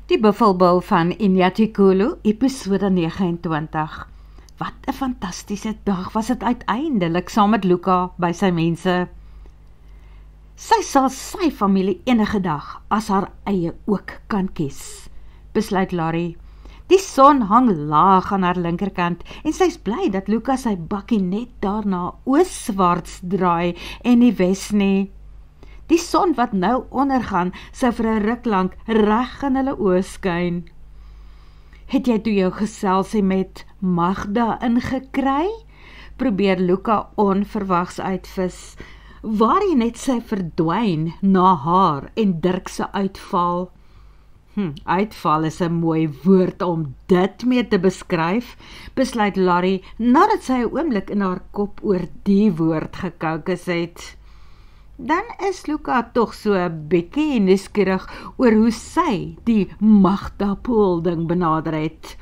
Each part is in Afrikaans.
Die Buffelbil van Inyatikulu, episode 29. Wat 'n fantastiese dag was dit uiteindelik saam met Luka by sy mense. Sy sal sy familie enige dag as haar eie ook kan kies, besluit Larry. Die son hang laag aan haar linkerkant en sy's bly dat Luka sy bakkie net daarna ooswaarts draai en nie wes nie. Die son wat nou ondergaan, sou vir 'n ruk lank reg in hulle oë skyn. Het jy toe jou geselsie met Magda ingekry? Probeer Luka onverwags uitvis, waar hy net sy verdwyn na haar en Dirk se uitval. Uitval is 'n mooi woord om dit mee te beskryf, besluit Larry, nadat sy 'n oomblik in haar kop oor die woord gekookus het. Dan is Luka tog so 'n bietjie nuuskierig oor hoe sy die Magda Pool ding benader het.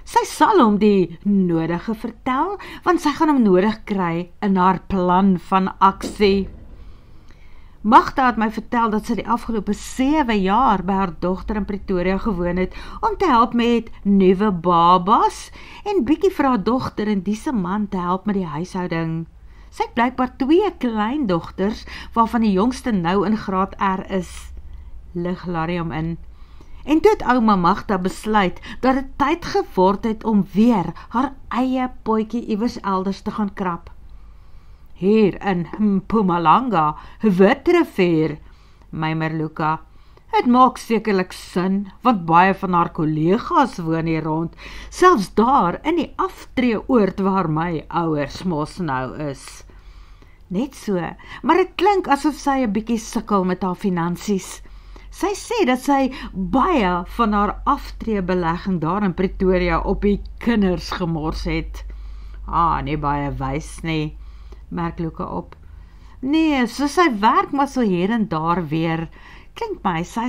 Sy sal hom die nodige vertel, want sy gaan hom nodig kry in haar plan van aksie. Magda het my vertel dat sy die afgelope 7 jaar by haar dogter in Pretoria gewoon het, om te help met nuwe babas, en bietjie vir haar dogter en die man te help met die huishouding. Sy het blykbaar 2 kleindogters, waarvan die jongste nou in graad R is, lig Larry hom in. En toe het ouma Magda besluit, dat dit tyd geword het om weer haar eie potjie iewers elders te gaan krap. Hier in Mpumalanga, Witrifuur, mymer Luka. Het maak sekerlik sin, want baie van haar kollegas woon hier rond, selfs daar in die aftreeoord waar my ouers mos nou is. Net so, maar dit klink asof sy 'n bietjie sukkel met haar finansies. Sy sê dat sy baie van haar aftreebelegging daar in Pretoria op die kinders gemors het. Nie baie wys nie, merk Luka op. Nee, so sy werk maar so hier en daar weer. Klink my, sy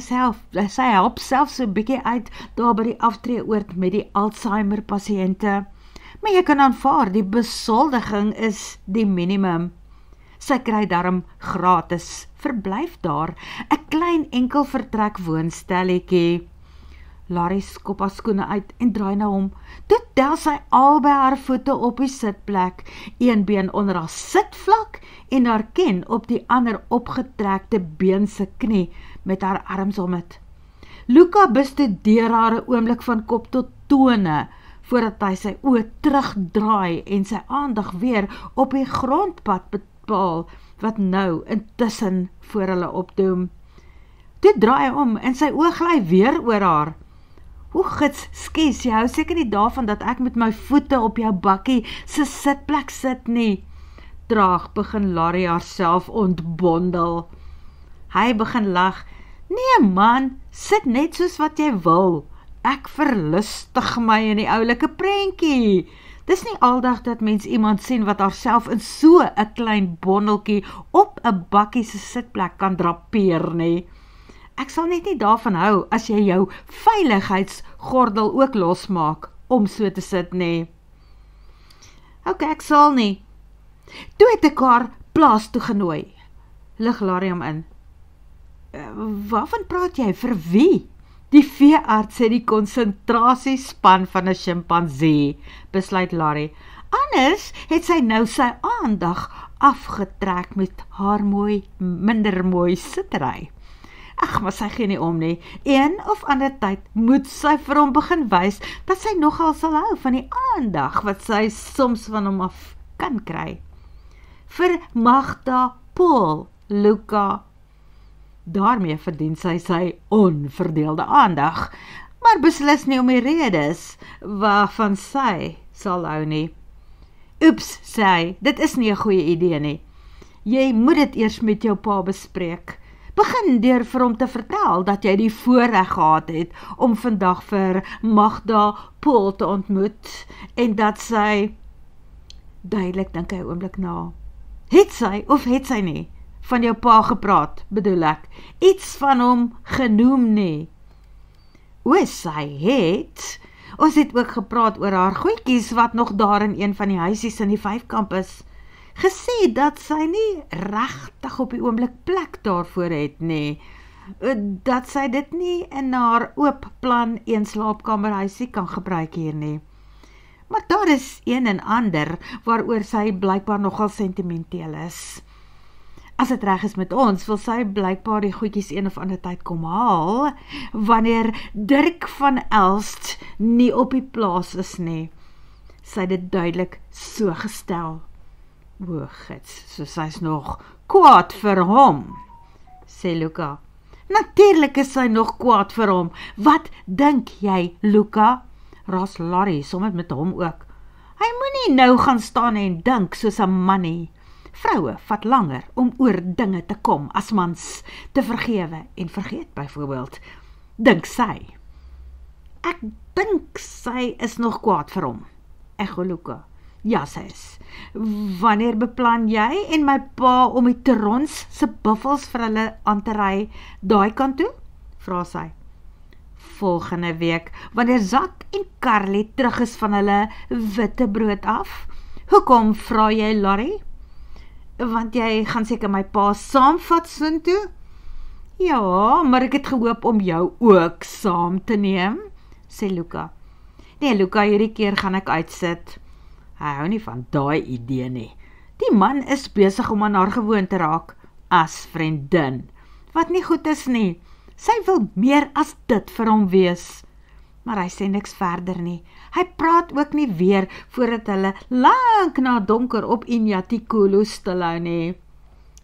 help self so bietjie uit daar by die aftreeoord met die Alzheimer pasiënte. Maar jy kan aanvaar, die besoldiging is die minimum. Sy kry darm gratis verblyf daar, 'n klein enkel vertrek woonstelletjie. Larry skop haar skoene uit en draai na hom. Toe tel sy albei haar voete op die sitplek, een been onder haar sitvlak en haar kin op die ander opgetrekte been se knie met haar arms om het. Luka bestudeer haar 'n oomblik van kop tot tone, voordat hy sy oë terugdraai en sy aandag weer op die grondpad bepaal, wat nou intussen voor hulle opdoem. Toe draai hy om en sy oë gly weer oor haar. Hoe gits skes, jy hou seker nie daarvan dat ek met my voete op jou bakkie se sitplek sit nie. Traag begin Larry haarself ontbondel. Hy begin lag. Nee man, sit net soos wat jy wil. Ek verlustig my in die oulike prentjie. Dis nie aldag dat mens iemand sien wat haarself in so 'n klein bondeltjie op 'n bakkie se sitplek kan drapeer nie. Ek sal net nie daarvan hou as jy jou veiligheidsgordel ook losmaak om so te sit nie. Ok, ek sal nie. Toe het ek haar plaas toe genooi, lig Larry hom in. Waarvan praat jy, vir wie? Die veearts het die konsentrasiespan van 'n sjimpansee, besluit Larry. Anders het sy nou sy aandag afgetrek met haar minder mooi sittery. Ag, maar sy gee nie om nie. Een of ander tyd moet sy vir hom begin wys dat sy nogal sal hou van die aandag wat sy soms van hom af kan kry. Vir Magda Pool, Luka. Daarmee verdien sy onverdeelde aandag, maar beslis nie om die redes waarvan sy sal hou nie. Oeps, sê hy, dit is nie 'n goeie idee nie. Jy moet dit eers met jou pa bespreek. Begin deur vir hom te vertel dat jy die voorreg gehad het om vandag vir Magda Pool te ontmoet en dat sy, duidelik dink hy 'n oomblik na. Het sy of het sy nie van jou pa gepraat, bedoel ek, iets van hom genoem nie? Sy het. Ons het ook gepraat oor haar goedjies wat nog daar in een van die huisies in die 5-kamp is. Gesê dat sy nie regtig op die oomblik plek daarvoor het nie. dat sy dit nie in haar oop plan een slaapkamerhuisie kan gebruik hier nie. Maar daar is een en ander waaroor sy blykbaar nogal sentimenteel is. As dit reg is met ons, wil sy blykbaar die goedjies een of ander tyd kom haal, wanneer Dirk van Elst nie op die plaas is nie. Sy het dit duidelik so gestel. O, gits, so sy is nog kwaad vir hom, sê Luka. Natuurlik is sy nog kwaad vir hom. Wat dink jy, Luka? Raas Larry, sommer met hom ook. Hy moenie nou gaan staan en dink soos 'n man nie. Vroue vat langer om oor dinge te kom as mans te vergewe en vergeet byvoorbeeld. Dink sy. Ek dink sy is nog kwaad vir hom. Echo Luka. Ja, sy is. Wanneer beplan jy en my pa om die Trons se buffels vir hulle aan te ry daai kant toe? Vra sy. Volgende week, wanneer Zak en Carly terug is van hulle witbrood af. Hoekom vra jy, Larry? Want jy gaan seker my pa saamvat soontoe? Ja, maar ek het gehoop om jou ook saam te neem, sê Luka. Nee, Luka, hierdie keer gaan ek uitsit. Hy hou nie van daai idee nie. Die man is besig om aan haar gewoon te raak as vriendin, wat nie goed is nie. Sy wil meer as dit vir hom wees. Maar hy sê niks verder nie. Hy praat ook nie weer voordat hulle lank na donker op Inyatikulu stilhou nie.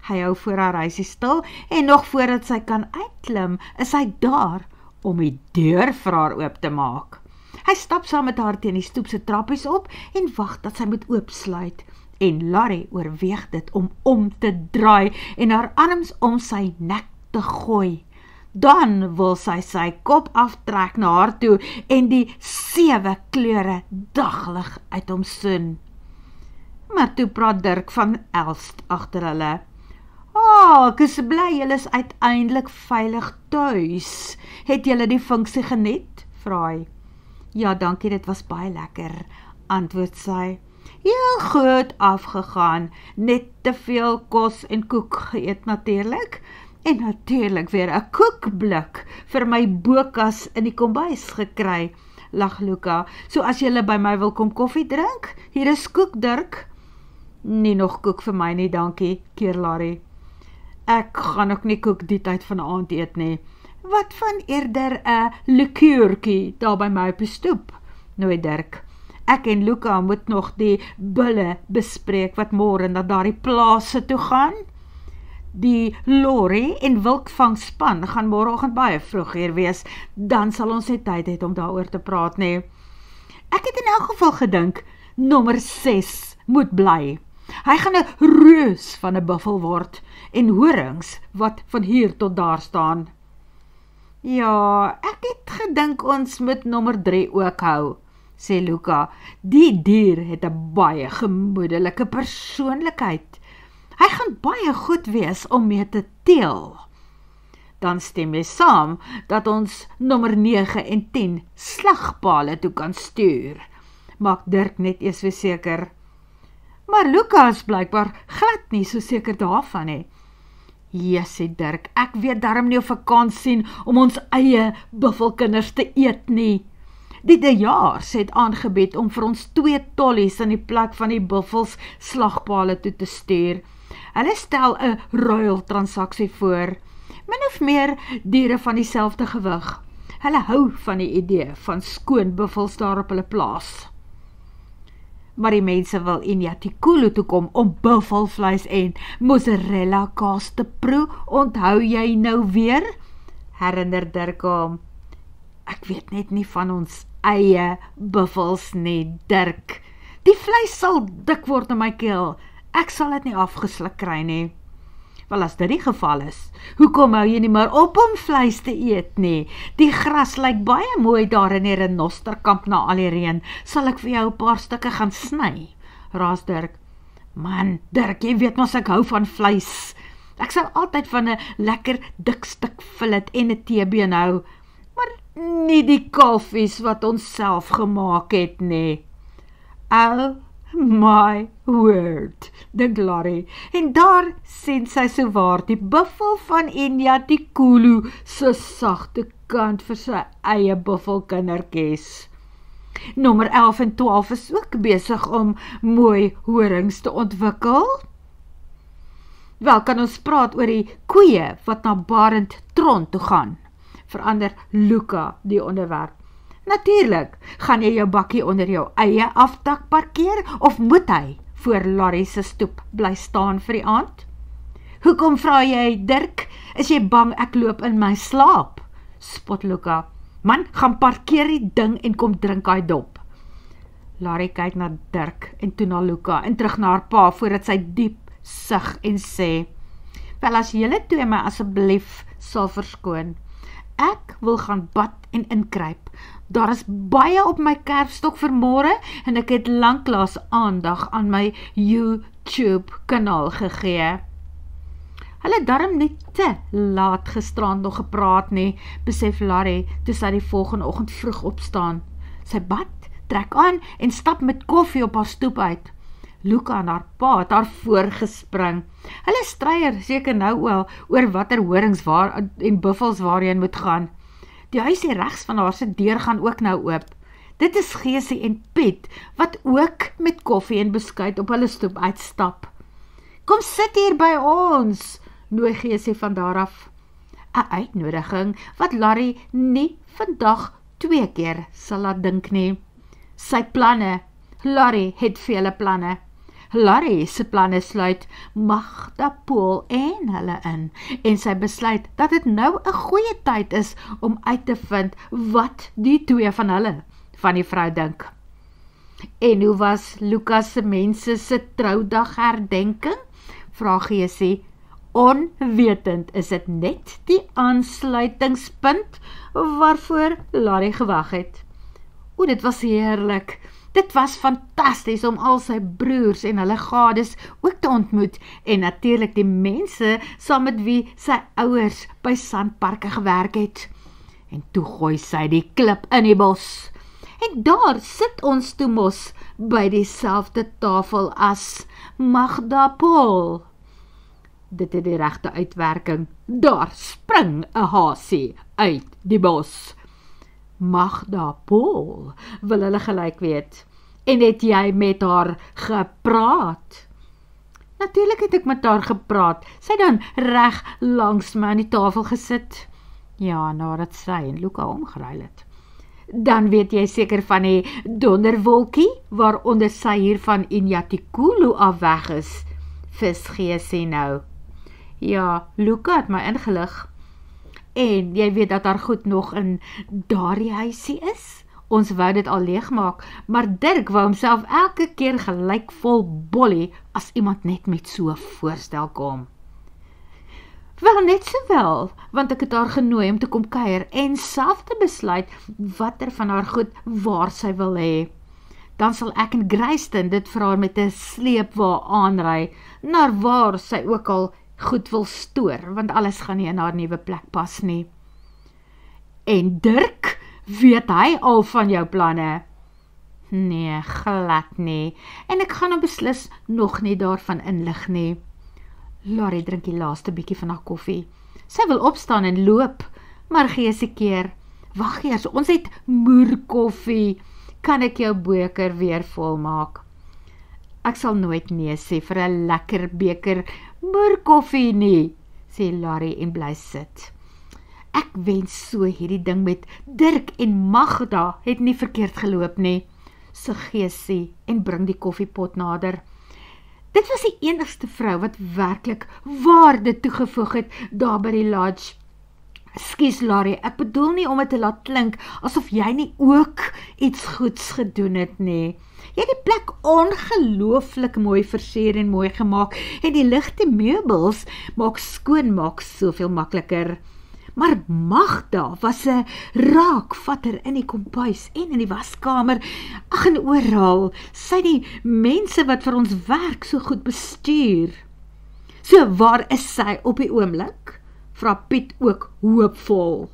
Hy hou voor haar huisie stil en nog voordat sy kan uitklim, is hy daar om die deur vir haar oop te maak. Hy stap saam met haar teen die stoep se trappies op en wag dat sy moet oopsluit. En Larry oorweeg dit om te draai en haar arms om sy nek te gooi. Dan wil sy kop aftrek na haar toe en die 7 kleure daglig uit hom soen. Maar toe praat Dirk van Elst agter hulle. Ek is bly julle is uiteindelik veilig tuis. Het julle die funksie geniet? Vra hy. Ja, dankie, dit was baie lekker, antwoord sy. Heel goed afgegaan, net te veel kos en koek geëet natuurlik. En natuurlik weer 'n koekblik vir my bokas in die kombuis gekry, lag Luka. So as julle by my wil kom koffie drink, hier is koek, Dirk. Nie nog koek vir my nie, dankie, keer Larry. Ek gaan ook nie koek die tyd van die aand eet nie. Wat van eerder 'n likuurtjie daar by my op die stoep? Nooi Dirk. Ek en Luka moet nog die bulle bespreek wat môre na daardie plase toe gaan. Die lorry en wilkvangspan gaan môreoggend baie vroeg hier wees, dan sal ons nie tyd hê om daaroor te praat nie. Ek het in elk geval gedink, nommer 6 moet bly. Hy gaan 'n reus van 'n buffel word, en horings wat van hier tot daar staan. Ja, ek het gedink ons moet nommer 3 ook hou, sê Luka. Die dier het 'n baie gemoedelike persoonlikheid. Hy gaan baie goed wees om mee te teel. Dan stem jy saam dat ons nommer 9 en 10 slagpale toe kan stuur. Maak Dirk net eers weer seker. Maar Luka is blykbaar glad nie so seker daarvan nie. Ja, sê Dirk, ek weet daarom nie of ek kan sien om ons eie buffelkinders te eet nie. Die Dejaars het aangebied om vir ons 2 tollies in die plek van die buffels slagpale toe te stuur. Hulle stel 'n ruiltransaksie voor. Min of meer diere van dieselfde gewig. Hulle hou van die idee van skoon buffels daar op hulle plaas. Maar die mense wil Inyatikulu toe kom om buffelvleis en mozzarella kaas te proe. Onthou jy nou weer? Herinner Dirk hom. Ek weet net nie van ons eie buffels nie, Dirk. Die vleis sal dik word in my keel. Ek sal dit nie afgesluk kry nie. Wel, as dit die geval is, hoekom hou jy nie maar op om vleis te eet nie? Die gras lyk baie mooi daar in die renosterkamp na al die reën. Sal ek vir jou 'n paar stukke gaan sny? Raas Dirk. Man, Dirk, jy weet mos ek hou van vleis. Ek sal altyd van 'n lekker dik stuk fillet en 'n teebeen hou, maar nie die kalfies wat ons self gemaak het nie. Oh my word, dink Larry, en daar sien sy sowaar die buffel van Inyatikulu se sagte kant vir sy eie buffelkindertjies. Nommer 11 en 12 is ook besig om mooi horings te ontwikkel. Wel, kan ons praat oor die koeie wat na Barend Tron toe gaan. Verander Luka die onderwerp. Natuurlik, gaan jy jou bakkie onder jou eie afdak parkeer of moet hy voor Larry se stoep bly staan vir die aand? Hoekom vra jy, Dirk? Is jy bang ek loop in my slaap? Spot Luka. Man, gaan parkeer die ding en kom drink hy dop. Larry kyk na Dirk en toe na Luka en terug na haar pa voordat sy diep sug en sê, wel as julle twee my asseblief sal verskoon, ek wil gaan bad en inkruip. Daar is baie op my kerfstok vir môre en ek het lanklaas aandag aan my YouTube kanaal gegee. Hulle darm nie te laat gisterand nog gepraat nie, besef Larry toe sy die volgende oggend vroeg opstaan. Sy bad, trek aan en stap met koffie op haar stoep uit. Luka en haar pa het haar voorgespring. Hulle streier seker nou wel oor watter horings en buffels waarheen moet gaan. Die huisie regs van haar se deur gaan ook nou oop. Dit is Geesie en Piet, wat ook met koffie en beskuit op hulle stoep uitstap. Kom sit hier by ons, nooi Geesie van daar af. 'n Uitnodiging wat Larry nie vandag 2 keer sal laat dink nie. Sy planne, Larry het vele planne. Larry se planne sluit Magda, Paul en hulle in, en sy besluit dat dit nou 'n goeie tyd is om uit te vind wat die twee van hulle van die vrou dink. En hoe was Lukas se mense se troudag herdenking? Vra Geesie. Onwetend is dit net die aansluitingspunt waarvoor Larry gewag het. O, dit was heerlik. Dit was fantasties om al sy broers en hulle gades ook te ontmoet en natuurlik die mense saam met wie sy ouers by sandparke gewerk het. En toe gooi sy die klip in die bos. En daar sit ons toe mos by dieselfde tafel as Magda Paul. Dit het die regte uitwerking. Daar spring 'n hasie uit die bos. Magda Paul, wil hulle gelyk weet. En het jy met haar gepraat? Natuurlik het ek met haar gepraat. Sy dan reg langs my aan die tafel gesit. Ja, nadat sy en Luka omgeruil het. Dan weet jy seker van die donderwolkie, waaronder sy hier van Inyatikulu af weg is. Vis Geesie nou. Ja, Luka het my ingelig. En jy weet dat haar goed nog in daardie huisie is? Ons wou dit al leegmaak, maar Dirk wou homself elke keer gelyk vol bollie as iemand net met so voorstel kom. Wel, net sowel, want ek het haar genooi om te kom kuier en self te besluit watter van haar goed waar sy wil hê. Dan sal ek en Grayston dit vir haar met 'n sleepwa aanry, na waar sy ook al goed wil stoor, want alles gaan nie in haar nuwe plek pas nie. En Dirk, weet hy al van jou planne? Nee, glad nie, en ek gaan hom beslis nog nie daarvan inlig nie. Larry drink die laaste bietjie van haar koffie. Sy wil opstaan en loop, maar Geesie keer. Wag eers, ons het moerkoffie. Kan ek jou beker weer vol maak? Ek sal nooit nee sê vir 'n lekker beker moerkoffie nie, sê Larry en bly sit. Ek wens so hierdie ding met Dirk en Magda het nie verkeerd geloop nie, sê Geesie en bring die koffiepot nader. Dit was die enigste vrou wat werklik waarde toegevoeg het daar by die lodge. Skus Larry, ek bedoel nie om dit te laat klink asof jy nie ook iets goeds gedoen het nie. Jy het die plek ongelooflik mooi versier en mooi gemaak en die ligte meubels maak skoonmaak soveel makliker. Maar Magda was 'n raakvatter in die kompuis en in die waskamer, ag en oral. Sy die mense wat vir ons werk so goed bestuur. So waar is sy op die oomblik? Vra Piet ook hoopvol.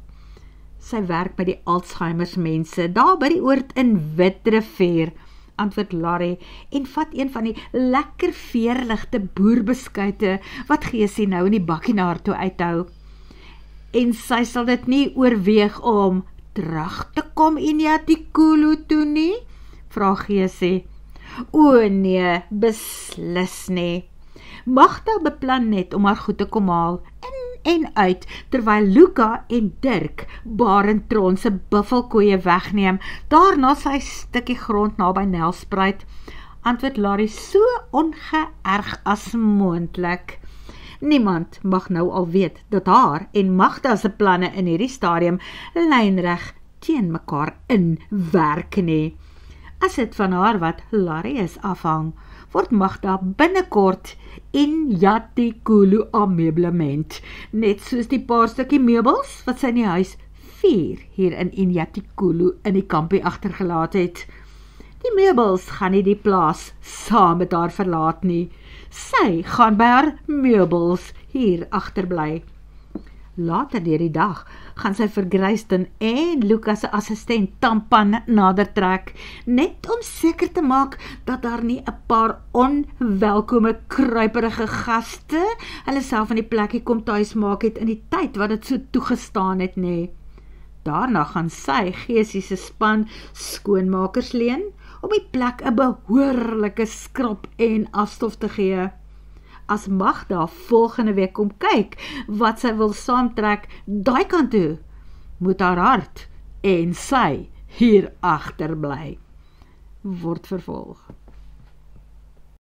Sy werk by die Alzheimer's mense, daar by die oord in Witrifuur. antwoord Larry en vat een van die lekker veerligte boerbeskuite wat Geesie nou in die bakkie na haar toe uithou. En sy sal dit nie oorweeg om terug te kom Inyatikulu toe nie? Vra Geesie. O nee, beslis nie. Magda beplan net om haar goed te kom haal, in en uit, terwyl Luka en Dirk Barentron se buffelkoeie wegneem, daarna sy stukkie grond naby Nelspruit, antwoord Larry so ongeërg as moontlik. Niemand mag nou al weet dat haar en Magda se planne in hierdie stadium lynreg teen mekaar inwerk nie. As dit van haar wat Larry is afhang, word Magda binnekort Inyatikulu ameublement, net soos die paar stukkie meubels wat sy in die huis 4 hier in Inyatikulu in die kampie agtergelaat het. Die meubels gaan nie die plaas saam met haar verlaat nie. Sy gaan by haar meubels hier agterbly. Later deur die dag gaan sy vir Grayston en Luka se assistent Tampan nader trek, net om seker te maak dat daar nie 'n paar onwelkome kruiperige gaste hulle self in die plekkie kom tuis maak het in die tyd wat dit so toegestaan het nie. Daarna gaan sy Geesie se span skoonmakers leen om die plek 'n behoorlike skrap en afstof te gee. As Magda volgende week kom kyk wat sy wil saamtrek daai kant toe, moet haar hart en sy hier agterbly. Word vervolg.